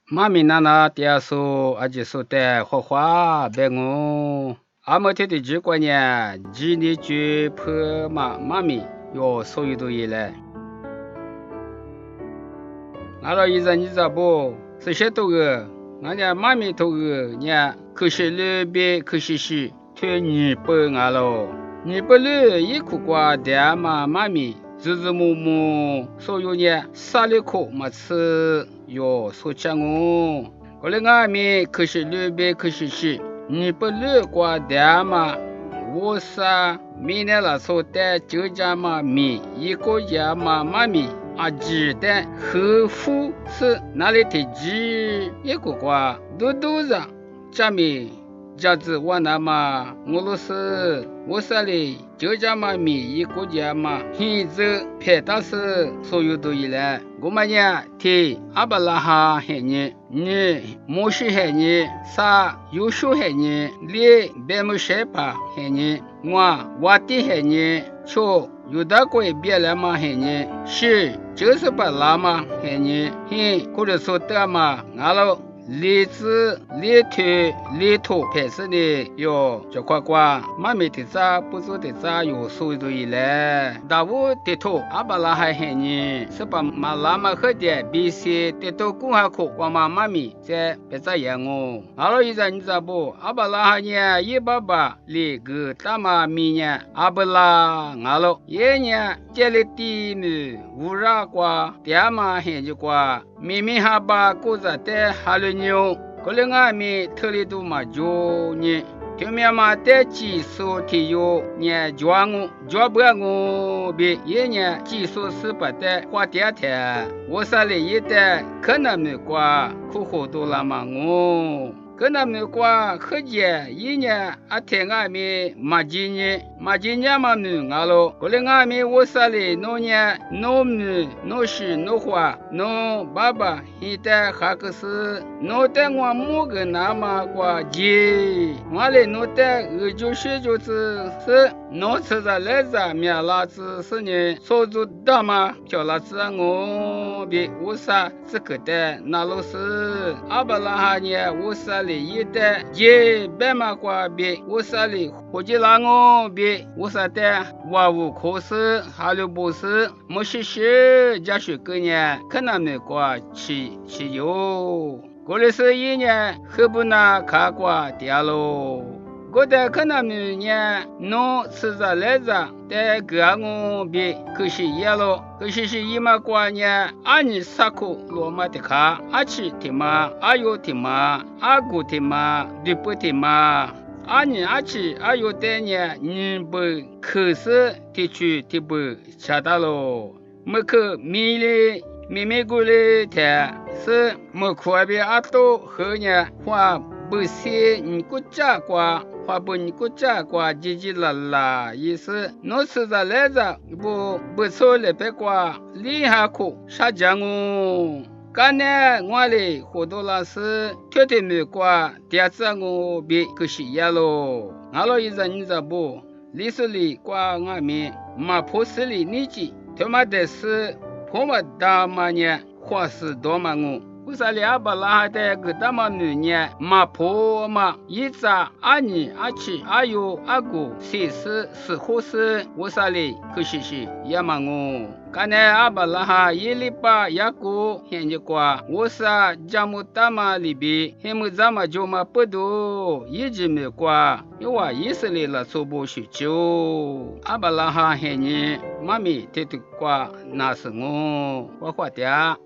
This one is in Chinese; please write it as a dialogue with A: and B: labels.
A: 妈咪娜娜爹说阿姐说的花花白我，阿么天的几过年，几年就破妈咪哟，所有都有了。俺老一人你知不？这些都个，俺家妈咪都个，伢可是路边可是是，推日本俺喽，日本路一苦瓜爹妈咪。日日暮暮，所有人啥里可没吃哟，说讲我，过来外面可是路边可是是，你不路过的嘛？我啥明年了说的就家嘛米，一个家嘛米，啊鸡蛋后父是哪里的鸡？一个瓜都让家米。家子我那嘛，俄罗斯，我啥哩？就家嘛米一个家嘛，现在拍大是所有都有了。我们呢，听阿巴拉哈喊你莫是喊你，啥优秀喊你，你别没谁吧喊你，我的喊你，瞧有大鬼别来嘛喊你，是就是把拉嘛喊你，或者说的嘛，俺喽。荔枝、荔腿、荔头拍摄的哟，就夸夸，妈咪的咋不做的咋有所都有了。大屋的头阿巴拉还喊你，是把马拉马喝的比些的头公还可，光妈咪在别咋样哦。阿拉一在你咋不？阿巴拉还呢一爸爸里个大妈咪呢，阿巴拉阿拉爷呢家里地呢乌拉瓜，爹妈喊就瓜。明明还把锅子带下了牛，过来外面特里都嘛就呢，对面嘛带技术体有呢，教不我别一年技术是不得花点钱，我啥里一带可能没瓜，苦苦多了嘛我。跟他们过和节一年啊天外面马几年嘛女俺喽，过来外面我啥哩农年农女农事农花农爸爸现在还个是农在我母个那么过节，我嘞农在就是农吃着来着面拉子是呢，说住大嘛叫拉子我别我啥这个的那老是阿巴拉哈呢我啥哩一的也白马瓜别我啥哩或者拉我别我啥的娃无可是还有不是没事家属个呢可能没瓜吃哟过来是一年何不拿卡瓜掉喽我的可能没呢农吃着来着แต่เกืองูบีคือสิยาโลคือสิยมากว่าเนี่ยอันนี้สักคุโลมาติขาอาชิติมาอายุติมาอากูติมาดิปุติมาอันนี้อาชิอายุแต่เนี่ยนิบคือสิที่ชูที่บุชาตาโลเมื่อคือมีกูเลยแต่สิเมื่อควบอาโตเฮเนี่ยว่า不是你国家瓜，话不你国家瓜，叽叽啦啦，意思侬吃着来着，不错了别瓜，厉害苦啥讲哦？刚才我嘞活动老师天天没瓜，第二次我别可惜呀喽，俺老一人你知不？历史里瓜我们马坡市里年纪，他妈的是破么大嘛呢？花式多嘛我。为啥哩阿巴拉的个大嘛女人马婆嘛一扎阿二阿七阿六阿姑四合适为啥哩可是也嘛我刚才阿巴拉哈一礼拜一个现在过我啥家母大嘛里边现在咱们就嘛不多一直没过因为意思里了做不许久阿巴拉哈现在妈咪这过那是我花的